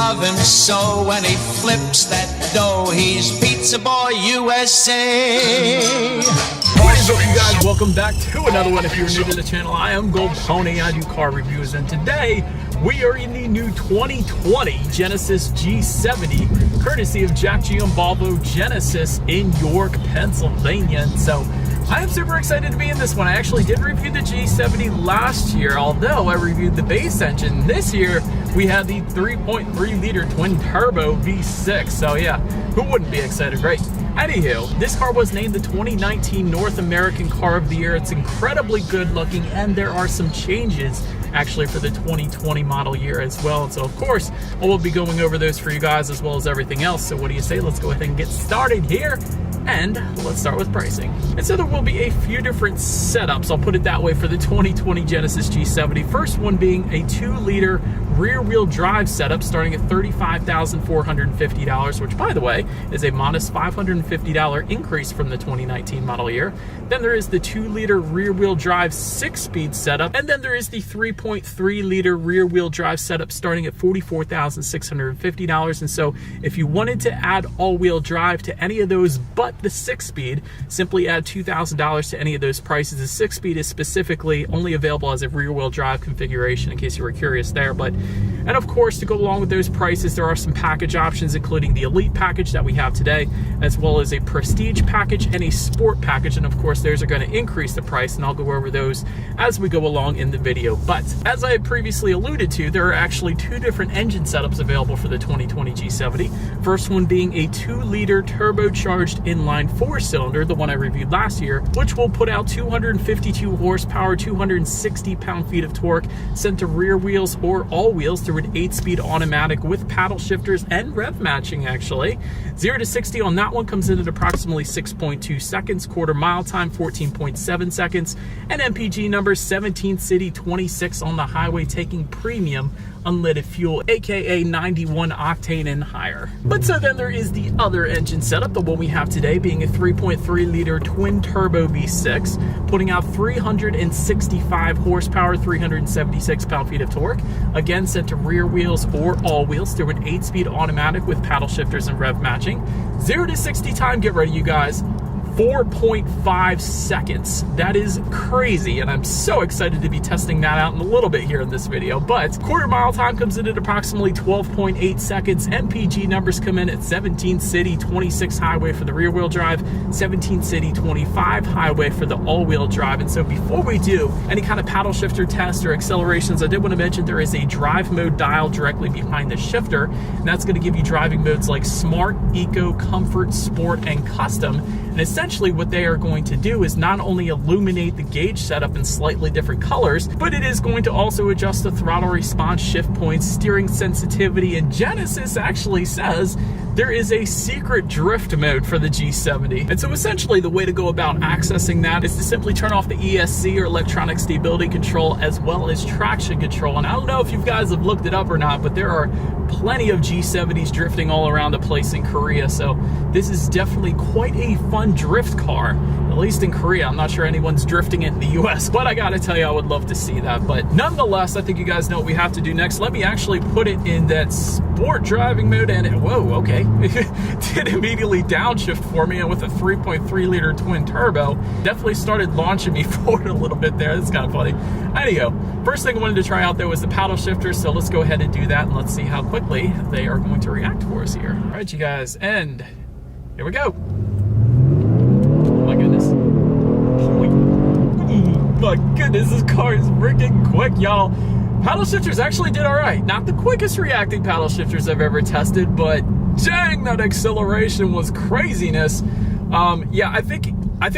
love him so. When he flips that dough, he's Pizza Boy USA. What is up, you guys? Welcome back to another one. If you're new to the channel, I am Gold Pony. I do car reviews, and today we are in the new 2020 Genesis G70, courtesy of Jack G and Volvo Genesis in York, Pennsylvania. And so I am super excited to be in this one. I actually did review the G70 last year, although I reviewed the base engine. This year we had the 3.3 liter twin turbo V6. So yeah, who wouldn't be excited, right? Anywho, this car was named the 2019 North American Car of the Year. It's incredibly good looking, and there are some changes actually for the 2020 model year as well. And so of course, I will be going over those for you guys as well as everything else. So what do you say? Let's go ahead and get started here. And let's start with pricing. And so there will be a few different setups, I'll put it that way, for the 2020 Genesis G70. First one being a 2-liter rear-wheel drive setup starting at $35,450, which, by the way, is a modest $550 increase from the 2019 model year. Then there is the 2-liter rear-wheel drive 6-speed setup, and then there is the 3.3-liter rear-wheel drive setup starting at $44,650. And so if you wanted to add all-wheel drive to any of those but the 6-speed, simply add $2,000 to any of those prices. The 6-speed is specifically only available as a rear-wheel drive configuration, in case you were curious there. And of course, to go along with those prices, there are some package options, including the Elite package that we have today, as well as a Prestige package and a Sport package. And of course, those are going to increase the price, and I'll go over those as we go along in the video. But as I had previously alluded to, there are actually two different engine setups available for the 2020 G70. First one being a 2-liter turbocharged inline 4-cylinder, the one I reviewed last year, which will put out 252 horsepower, 260 pound-feet of torque, sent to rear wheels or all wheels through an 8-speed automatic with paddle shifters and rev matching. Actually 0 to 60 on that one comes in at approximately 6.2 seconds, quarter mile time 14.7 seconds, and MPG number 17 city, 26 on the highway, taking premium unleaded fuel, aka 91 octane and higher. But so then there is the other engine setup, the one we have today being a 3.3 liter twin turbo V6, putting out 365 horsepower, 376 pound-feet of torque, again set to rear wheels or all wheels through an 8-speed automatic with paddle shifters and rev matching. 0 to 60 time, get ready you guys, 4.5 seconds. That is crazy, and I'm so excited to be testing that out in a little bit here in this video. But quarter mile time comes in at approximately 12.8 seconds. MPG numbers come in at 17 city, 26 highway for the rear wheel drive, 17 city, 25 highway for the all-wheel drive. And so before we do any kind of paddle shifter test or accelerations, I did want to mention there is a drive mode dial directly behind the shifter, and that's going to give you driving modes like Smart, Eco, Comfort, Sport, and Custom. And essentially what they are going to do is not only illuminate the gauge setup in slightly different colors, but it is going to also adjust the throttle response, shift points, steering sensitivity, and Genesis actually says there is a secret drift mode for the G70. And so essentially the way to go about accessing that is to simply turn off the ESC or electronic stability control as well as traction control. And I don't know if you guys have looked it up or not, but there are plenty of G70s drifting all around the place in Korea. So this is definitely quite a fun drift car, at least in Korea. I'm not sure anyone's drifting it in the US, but I gotta tell you, I would love to see that. But nonetheless, I think you guys know what we have to do next. Let me actually put it in that sport driving mode, and whoa, okay. It did immediately downshift for me, and with a 3.3 liter twin turbo, definitely started launching me forward a little bit there. That's kind of funny. Anyhow, first thing I wanted to try out there was the paddle shifter, so let's go ahead and do that, and let's see how quickly they are going to react for us here. All right, you guys, and here we go. Oh my goodness. Oh my goodness, this car is freaking quick, y'all. Paddle shifters actually did all right. Not the quickest reacting paddle shifters I've ever tested, but dang, that acceleration was craziness. Yeah, I think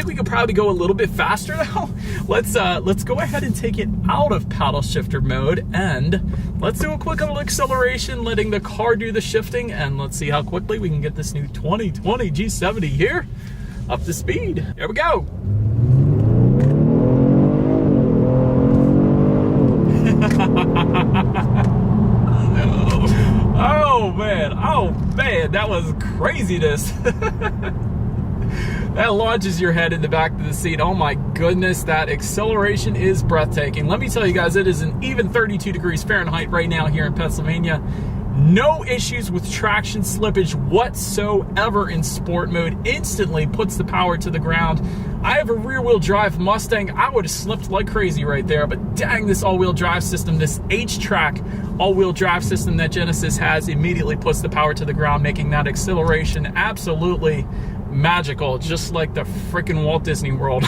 we could probably go a little bit faster now. Let's go ahead and take it out of paddle shifter mode, and let's do a quick little acceleration, letting the car do the shifting, and let's see how quickly we can get this new 2020 G70 here up to speed. Here we go. Oh man, that was craziness. That launches your head in the back of the seat. Oh my goodness, that acceleration is breathtaking. Let me tell you guys, it is an even 32 degrees Fahrenheit right now here in Pennsylvania. No issues with traction slippage whatsoever in sport mode. Instantly puts the power to the ground. I have a rear-wheel drive Mustang. I would have slipped like crazy right there, but dang, this all-wheel drive system, this H-Track all-wheel drive system that Genesis has, immediately puts the power to the ground, making that acceleration absolutely magical, just like the freaking Walt Disney World.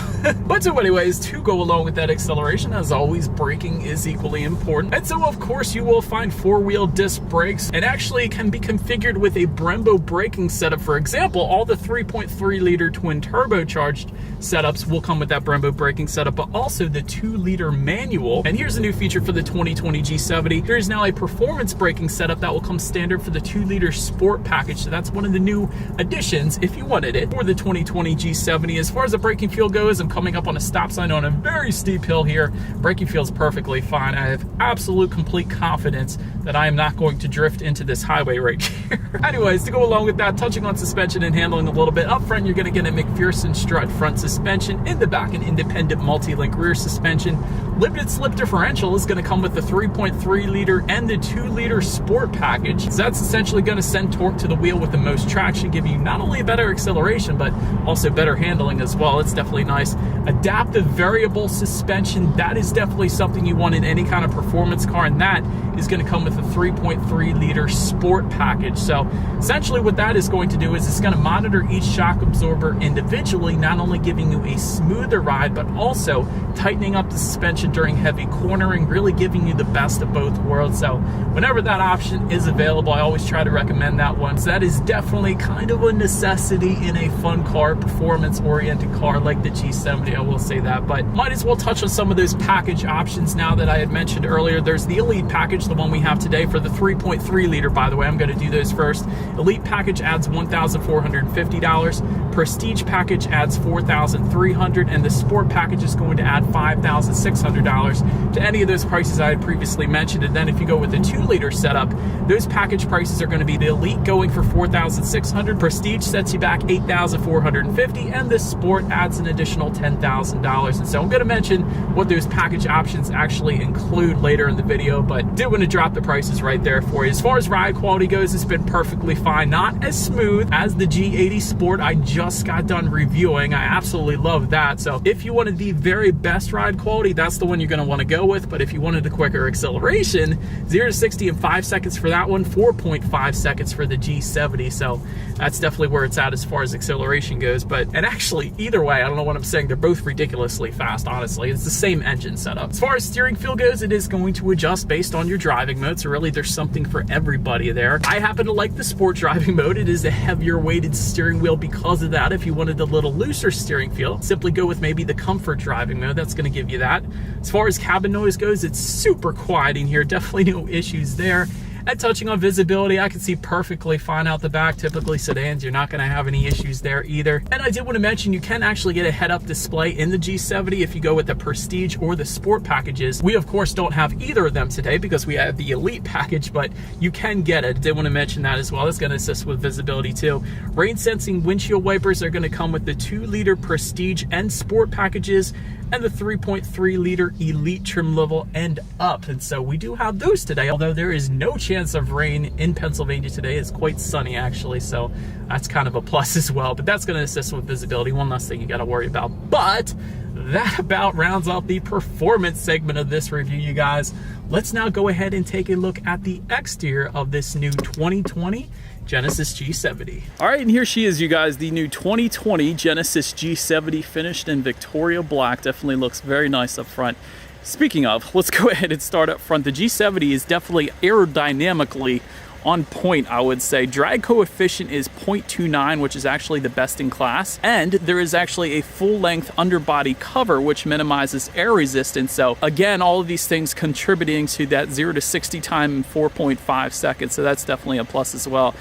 But so anyways, to go along with that acceleration, as always, braking is equally important. And so of course you will find 4-wheel disc brakes, and actually can be configured with a Brembo braking setup. For example, all the 3.3 liter twin turbocharged setups will come with that Brembo braking setup, but also the 2-liter manual. And here's a new feature for the 2020 G70. There is now a performance braking setup that will come standard for the 2-liter sport package. So that's one of the new additions if you wanted it for the 2020 G70. As far as the braking feel goes, I'm coming up on a stop sign on a very steep hill here. Braking feels perfectly fine. I have absolute complete confidence that I am not going to drift into this highway right here. Anyways, to go along with that, touching on suspension and handling a little bit. Up front, you're going to get a McPherson strut front suspension. In the back, an independent multi-link rear suspension. Limited slip differential is going to come with the 3.3 liter and the 2-liter sport package. So that's essentially going to send torque to the wheel with the most traction, give you not only a better acceleration, but also better handling as well. It's definitely nice. Adaptive variable suspension, that is definitely something you want in any kind of performance car, and that is going to come with a 3.3 liter sport package. So essentially what that is going to do is it's going to monitor each shock absorber individually, not only giving you a smoother ride, but also tightening up the suspension during heavy cornering, really giving you the best of both worlds. So whenever that option is available, I always try to recommend that one. So that is definitely kind of a necessity in a fun car, performance-oriented car like the G70, I will say that. But might as well touch on some of those package options now that I had mentioned earlier. There's the Elite package, the one we have today for the 3.3 liter, by the way. I'm going to do those first. Elite package adds $1,450. Prestige package adds $4,300, and the Sport package is going to add $5,600 to any of those prices I had previously mentioned. And then if you go with the 2-liter setup, those package prices are going to be the Elite going for $4,600, Prestige sets you back $8,450, and the Sport adds an additional $10,000. And so I'm going to mention what those package options actually include later in the video, but did want to drop the prices right there for you. As far as ride quality goes, it's been perfectly fine. Not as smooth as the G80 Sport I just got done reviewing. I absolutely love that. So if you wanted the very best ride quality, that's the one you're going to want to go with. But if you wanted the quicker acceleration, 0 to 60 in 5 seconds for that one, 4.5 seconds for the G70. So that's definitely where it's at as far as acceleration goes. And actually, either way, I don't know what I'm saying. They're both ridiculously fast, honestly. It's the same engine setup. As far as steering feel goes, it is going to adjust based on your driving mode. So really, there's something for everybody there. I happen to like the sport driving mode. It is a heavier weighted steering wheel because of that. If you wanted a little looser steering feel, simply go with maybe the comfort driving mode. That's going to give you that. As far as cabin noise goes, it's super quiet in here. Definitely no issues there. And touching on visibility, I can see perfectly fine out the back. Typically sedans, you're not going to have any issues there either. And I did want to mention, you can actually get a head-up display in the G70 if you go with the Prestige or the Sport packages. We, of course, don't have either of them today because we have the Elite package, but you can get it. I did want to mention that as well. It's going to assist with visibility too. Rain-sensing windshield wipers are going to come with the 2-liter Prestige and Sport packages, and the 3.3 liter Elite trim level and up. And so we do have those today, although there is no chance of rain in Pennsylvania today. It's quite sunny actually, so that's kind of a plus as well. But that's going to assist with visibility. One less thing you got to worry about. But that about rounds out the performance segment of this review, you guys. Let's now go ahead and take a look at the exterior of this new 2020 Genesis G70. All right, and here she is, you guys, the new 2020 Genesis G70 finished in Victoria Black. Definitely looks very nice up front. Speaking of, let's go ahead and start up front. The G70 is definitely aerodynamically on point, I would say. Drag coefficient is 0.29, which is actually the best in class. And there is actually a full-length underbody cover, which minimizes air resistance. So again, all of these things contributing to that 0 to 60 time in 4.5 seconds. So that's definitely a plus as well.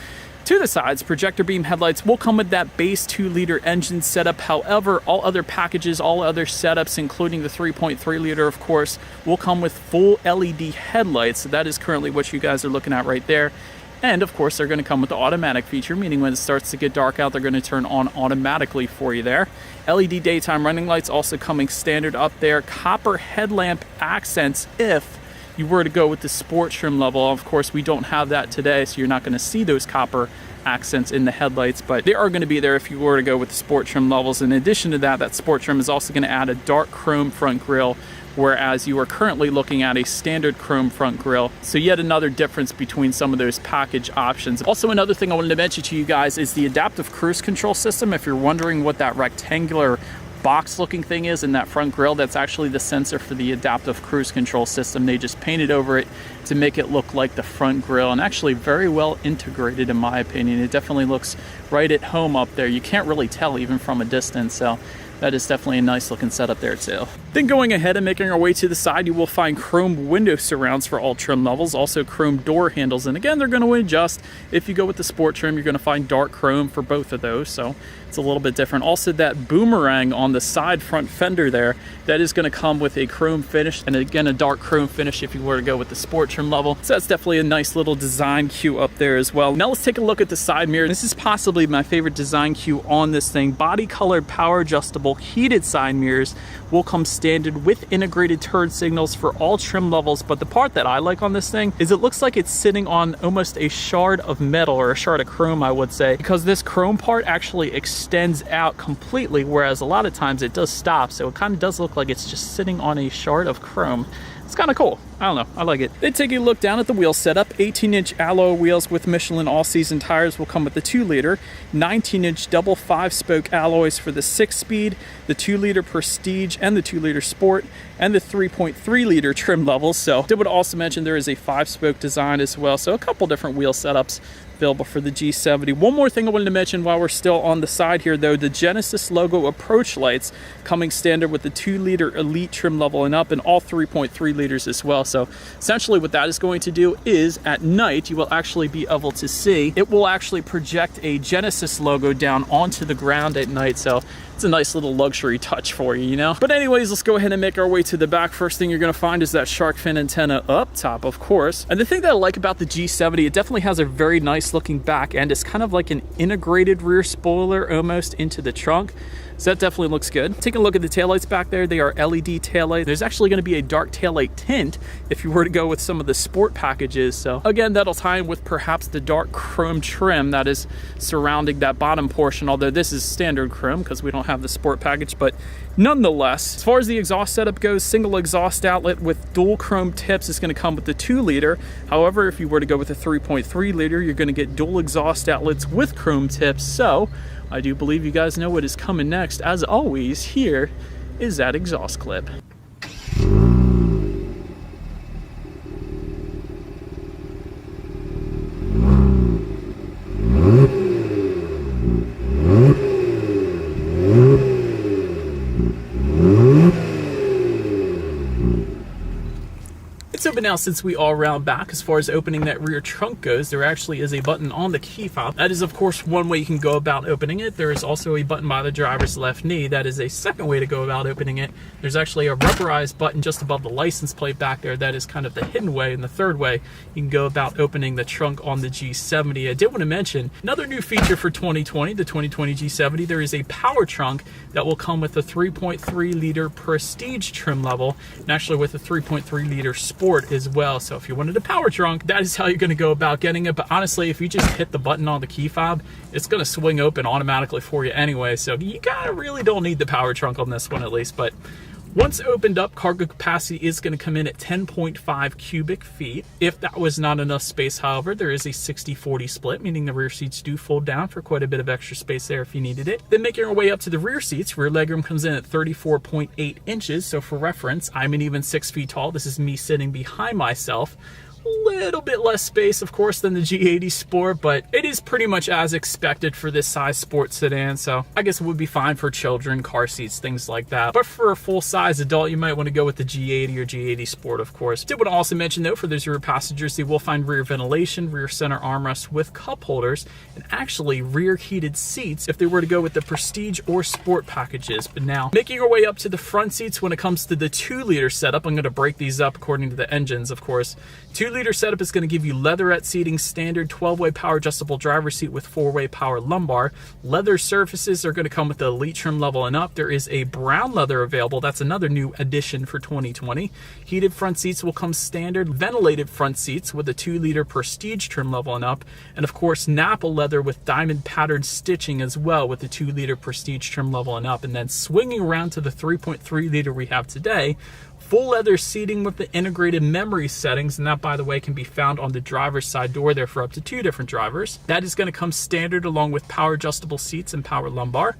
To the sides, projector beam headlights will come with that base 2-liter engine setup. However, all other packages, all other setups, including the 3.3 liter, of course, will come with full LED headlights. So that is currently what you guys are looking at right there. And of course, they're going to come with the automatic feature, meaning when it starts to get dark out, they're going to turn on automatically for you there. LED daytime running lights also coming standard up there. Copper headlamp accents if you were to go with the sport trim level. Of course, we don't have that today, so you're not going to see those copper accents in the headlights, but they are going to be there if you were to go with the sport trim levels. In addition to that, that sport trim is also going to add a dark chrome front grille, whereas you are currently looking at a standard chrome front grille. So yet another difference between some of those package options. Also, another thing I wanted to mention to you guys is the adaptive cruise control system. If you're wondering what that rectangular box looking thing is in that front grille, that's actually the sensor for the adaptive cruise control system. They just painted over it to make it look like the front grille, and actually very well integrated in my opinion. It definitely looks right at home up there. You can't really tell even from a distance, so that is definitely a nice looking setup there too. Then going ahead and making our way to the side, you will find chrome window surrounds for all trim levels, also chrome door handles, and again, they're going to adjust. If you go with the sport trim, you're going to find dark chrome for both of those, so it's a little bit different. Also, that boomerang on the side front fender there, that is going to come with a chrome finish, and again, a dark chrome finish if you were to go with the sport trim level. So that's definitely a nice little design cue up there as well. Now let's take a look at the side mirror. This is possibly my favorite design cue on this thing. Body colored, power adjustable, heated side mirrors will come standard with integrated turn signals for all trim levels, but the part that I like on this thing is it looks like it's sitting on almost a shard of metal, or a shard of chrome I would say, because this chrome part actually extends out completely, whereas a lot of times it does stop, so it kind of does look like it's just sitting on a shard of chrome. It's kind of cool. I don't know, I like it. Then taking a look down at the wheel setup, 18-inch alloy wheels with Michelin all-season tires will come with the 2-liter, 19-inch double 5-spoke alloys for the 6-speed, the 2-liter Prestige and the 2-liter Sport, and the 3.3-liter trim levels. So I would also mention there is a 5-spoke design as well, so a couple different wheel setups available for the G70. One more thing I wanted to mention while we're still on the side here though, the Genesis logo approach lights coming standard with the 2-liter Elite trim level and up, and all 3.3 liters as well. So essentially what that is going to do is at night you will actually be able to see, it will actually project a Genesis logo down onto the ground at night. So it's a nice little luxury touch for you, you know? But anyways, let's go ahead and make our way to the back. First thing you're gonna find is that shark fin antenna up top, of course. And the thing that I like about the G70, it definitely has a very nice looking back end. It's kind of like an integrated rear spoiler almost into the trunk. So that definitely looks good. Taking a look at the taillights back there, they are LED taillights. There's actually going to be a dark taillight tint if you were to go with some of the sport packages. So again, that'll tie in with perhaps the dark chrome trim that is surrounding that bottom portion, although this is standard chrome because we don't have the sport package. But nonetheless, as far as the exhaust setup goes, single exhaust outlet with dual chrome tips is going to come with the 2-liter. However, if you were to go with the 3.3-liter, you're going to get dual exhaust outlets with chrome tips. So I do believe you guys know what is coming next. As always, here is that exhaust clip. So, but now since we are round back, as far as opening that rear trunk goes, there actually is a button on the key fob. That is of course one way you can go about opening it. There is also a button by the driver's left knee. That is a second way to go about opening it. There's actually a rubberized button just above the license plate back there. That is kind of the hidden way. And the third way you can go about opening the trunk on the G70. I did want to mention another new feature for 2020, the 2020 G70. There is a power trunk that will come with a 3.3-liter Prestige trim level, and actually with a 3.3-liter Sport as well. So if you wanted a power trunk, that is how you're going to go about getting it. But honestly, if you just hit the button on the key fob, it's going to swing open automatically for you anyway. So you kind of really don't need the power trunk on this one at least. But once opened up, cargo capacity is going to come in at 10.5 cubic feet. If that was not enough space, however, there is a 60-40 split, meaning the rear seats do fold down for quite a bit of extra space there if you needed it. Then making our way up to the rear seats, rear legroom comes in at 34.8 inches. So for reference, I'm an even 6 feet tall. This is me sitting behind myself. Little bit less space, of course, than the G80 Sport, but it is pretty much as expected for this size sports sedan, so I guess it would be fine for children, car seats, things like that. But for a full-size adult, you might want to go with the G80 or G80 Sport, of course. Did want to also mention, though, for those rear passengers, they will find rear ventilation, rear center armrests with cup holders, and actually rear heated seats if they were to go with the Prestige or Sport packages. But now, making our way up to the front seats when it comes to the 2-liter setup, I'm going to break these up according to the engines, of course. 2 2-liter setup is going to give you leatherette seating, standard 12-way power adjustable driver's seat with 4-way power lumbar. Leather surfaces are going to come with the elite trim level and up. There is a brown leather available. That's another new addition for 2020. Heated front seats will come standard. Ventilated front seats with a 2-liter prestige trim level and up. And of course, Napa leather with diamond patterned stitching as well with the 2-liter prestige trim level and up. And then swinging around to the 3.3-liter we have today, full leather seating with the integrated memory settings, and that, by the way, can be found on the driver's side door there for up to 2 different drivers. That is going to come standard along with power adjustable seats and power lumbar.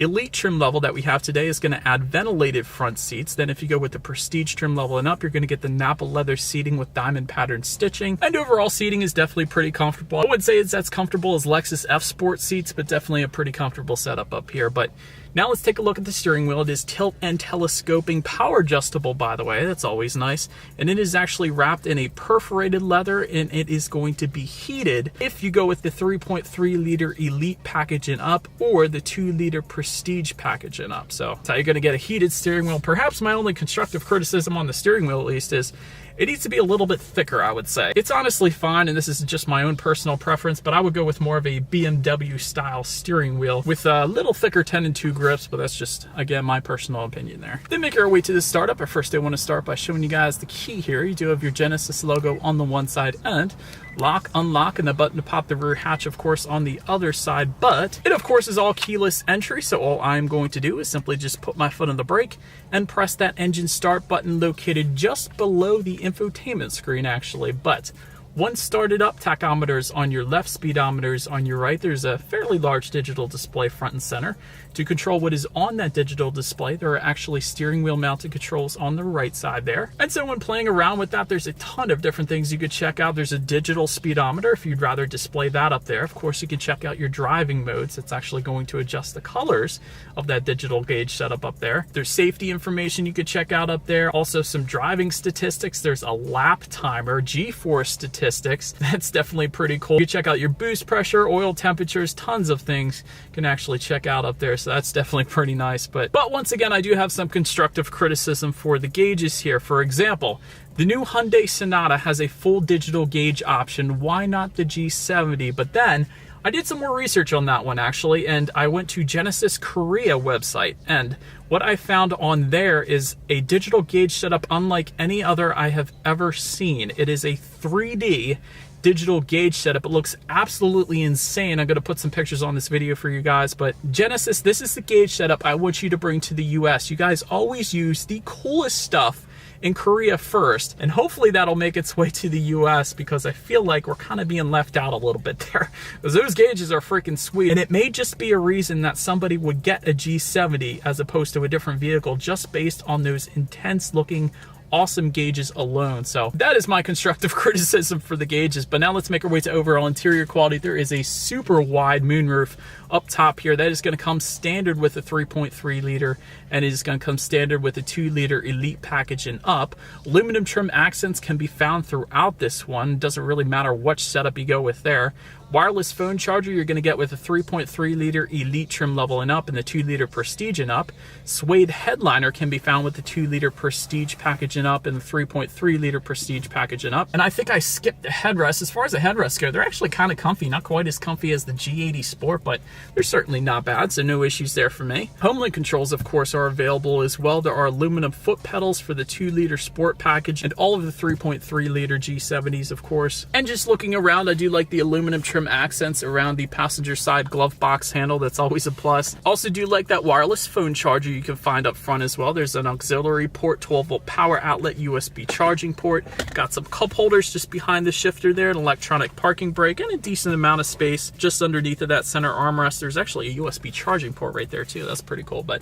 Elite trim level that we have today is going to add ventilated front seats. Then if you go with the prestige trim level and up, you're going to get the Napa leather seating with diamond patterned stitching. And overall seating is definitely pretty comfortable. I wouldn't say it's as comfortable as Lexus F Sport seats, but definitely a pretty comfortable setup up here. But now let's take a look at the steering wheel. It is tilt and telescoping, power adjustable, by the way. That's always nice. And it is actually wrapped in a perforated leather, and it is going to be heated if you go with the 3.3-liter Elite package and up or the 2-liter Prestige package and up. So that's how you're going to get a heated steering wheel. Perhaps my only constructive criticism on the steering wheel, at least, is it needs to be a little bit thicker, I would say. It's honestly fine, and this is just my own personal preference, but I would go with more of a BMW style steering wheel with a little thicker 10 and 2 grips, but that's just, again, my personal opinion there. Then make our way to the startup. But first I want to start by showing you guys the key here. You do have your Genesis logo on the one side and lock, unlock, and the button to pop the rear hatch, of course, on the other side. But it, of course, is all keyless entry, so all I'm going to do is simply just put my foot on the brake and press that engine start button located just below the infotainment screen, actually. But once started up, tachometers on your left, speedometers on your right. There's a fairly large digital display front and center. To control what is on that digital display, there are actually steering wheel mounted controls on the right side there. And so when playing around with that, there's a ton of different things you could check out. There's a digital speedometer if you'd rather display that up there. Of course, you can check out your driving modes. It's actually going to adjust the colors of that digital gauge setup up there. There's safety information you could check out up there. Also some driving statistics. There's a lap timer, G-force statistics. That's definitely pretty cool. You can check out your boost pressure, oil temperatures, tons of things you can actually check out up there. So that's definitely pretty nice. But once again, I do have some constructive criticism for the gauges here. For example, the new Hyundai Sonata has a full digital gauge option. Why not the G70? But then I did some more research on that one, actually, and I went to Genesis Korea website, and what I found on there is a digital gauge setup unlike any other I have ever seen. It is a 3D digital gauge setup. It looks absolutely insane. I'm going to put some pictures on this video for you guys, but Genesis, this is the gauge setup I want you to bring to the US. You guys always use the coolest stuff in Korea first, and hopefully that'll make its way to the US, because I feel like we're kind of being left out a little bit there, because those gauges are freaking sweet. And it may just be a reason that somebody would get a G70 as opposed to a different vehicle just based on those intense looking awesome gauges alone. So that is my constructive criticism for the gauges. But now let's make our way to overall interior quality. There is a super wide moonroof up top here. That is going to come standard with a 3.3-liter, and it is going to come standard with a 2-liter Elite package and up. Aluminum trim accents can be found throughout this one. Doesn't really matter which setup you go with there. Wireless phone charger you're going to get with a 3.3-liter Elite trim level and up and the 2-liter Prestige and up. Suede headliner can be found with the 2-liter Prestige package and up and the 3.3-liter Prestige package and up. And I think I skipped the headrest. As far as the headrests go, they're actually kind of comfy. Not quite as comfy as the G80 Sport, but they're certainly not bad, so no issues there for me. Homelink controls, of course, are available as well. There are aluminum foot pedals for the 2-liter Sport package and all of the 3.3-liter G70s, of course. And just looking around, I do like the aluminum trim accents around the passenger side glove box handle. That's always a plus. Also do like that wireless phone charger you can find up front as well. There's an auxiliary port, 12-volt power outlet, USB charging port. Got some cup holders just behind the shifter there, an electronic parking brake, and a decent amount of space just underneath of that center armrest. There's actually a USB charging port right there too. That's pretty cool. But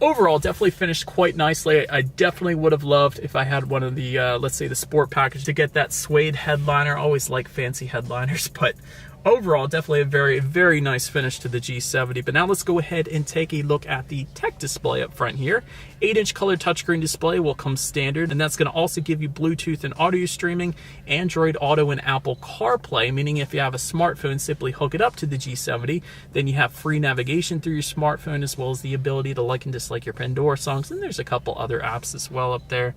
overall, definitely finished quite nicely. I definitely would have loved if I had one of the, let's say the Sport package, to get that suede headliner. I always like fancy headliners, but overall, definitely a very, very nice finish to the G70. But now let's go ahead and take a look at the tech display up front here. 8-inch color touchscreen display will come standard, and that's going to also give you Bluetooth and audio streaming, Android Auto, and Apple CarPlay, meaning if you have a smartphone, simply hook it up to the G70. Then you have free navigation through your smartphone, as well as the ability to like and dislike your Pandora songs, and there's a couple other apps as well up there.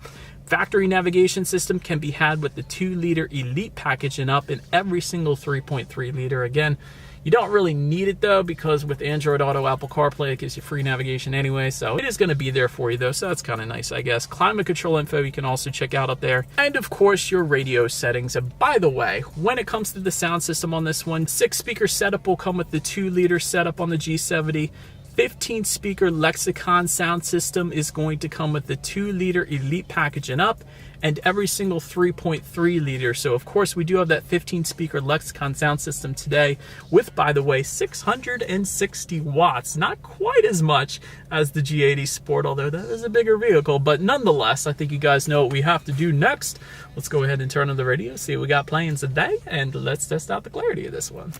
Factory navigation system can be had with the 2-liter Elite package and up, in every single 3.3 liter. Again, you don't really need it though, because with Android Auto, Apple CarPlay, it gives you free navigation anyway, so it is going to be there for you though, so that's kind of nice, I guess. Climate control info you can also check out up there, and of course your radio settings. And by the way, when it comes to the sound system on this one, 6-speaker setup will come with the 2-liter setup on the G70. 15-speaker Lexicon sound system is going to come with the 2-liter Elite package and up, and every single 3.3 liter. So of course we do have that 15-speaker Lexicon sound system today with, by the way, 660 watts. Not quite as much as the G80 Sport, although that is a bigger vehicle, but nonetheless, I think you guys know what we have to do next. Let's go ahead and turn on the radio, see what we got playing today, and let's test out the clarity of this one.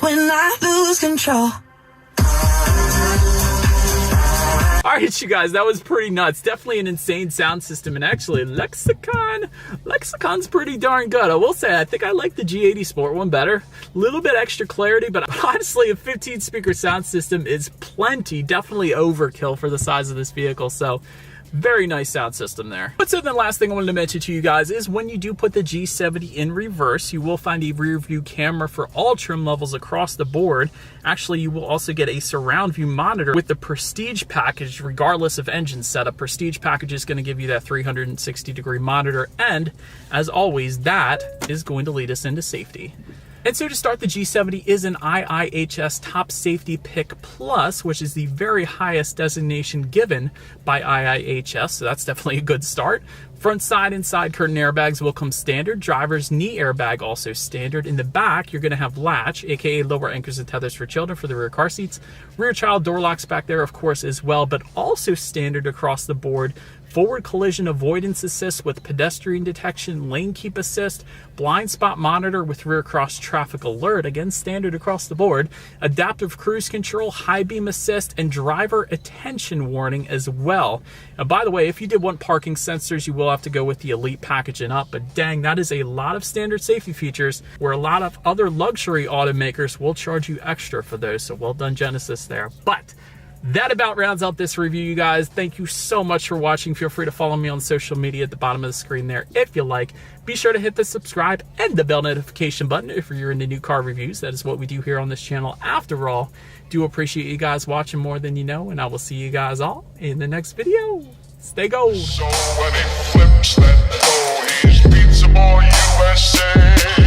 When I lose control. Alright, you guys, that was pretty nuts. Definitely an insane sound system, and actually Lexicon's pretty darn good. I will say, I think I like the G80 Sport one better. A little bit extra clarity, but honestly, a 15-speaker sound system is plenty. Definitely overkill for the size of this vehicle, so very nice sound system there. But so then last thing I wanted to mention to you guys is when you do put the G70 in reverse, you will find a rear view camera for all trim levels across the board. Actually, you will also get a surround view monitor with the Prestige package, regardless of engine setup. Prestige package is going to give you that 360-degree monitor, and as always, that is going to lead us into safety. And so to start, the G70 is an IIHS Top Safety Pick Plus, which is the very highest designation given by IIHS, so that's definitely a good start. Front, side, and side curtain airbags will come standard. Driver's knee airbag also standard. In the back, you're going to have latch, aka lower anchors and tethers for children for the rear car seats. Rear child door locks back there, of course, as well, but also standard across the board. Forward collision avoidance assist with pedestrian detection, lane keep assist, blind spot monitor with rear cross traffic alert, again standard across the board, adaptive cruise control, high beam assist, and driver attention warning as well. And by the way, if you did want parking sensors, you will have to go with the Elite package and up, but dang, that is a lot of standard safety features where a lot of other luxury automakers will charge you extra for those, so well done Genesis there. But that about rounds out this review, you guys. Thank you so much for watching. Feel free to follow me on social media at the bottom of the screen there if you like. Be sure to hit the subscribe and the bell notification button if you're into new car reviews. That is what we do here on this channel. After all, do appreciate you guys watching more than you know, and I will see you guys all in the next video. Stay gold. So when he flips that door, he's Pizza Boy USA.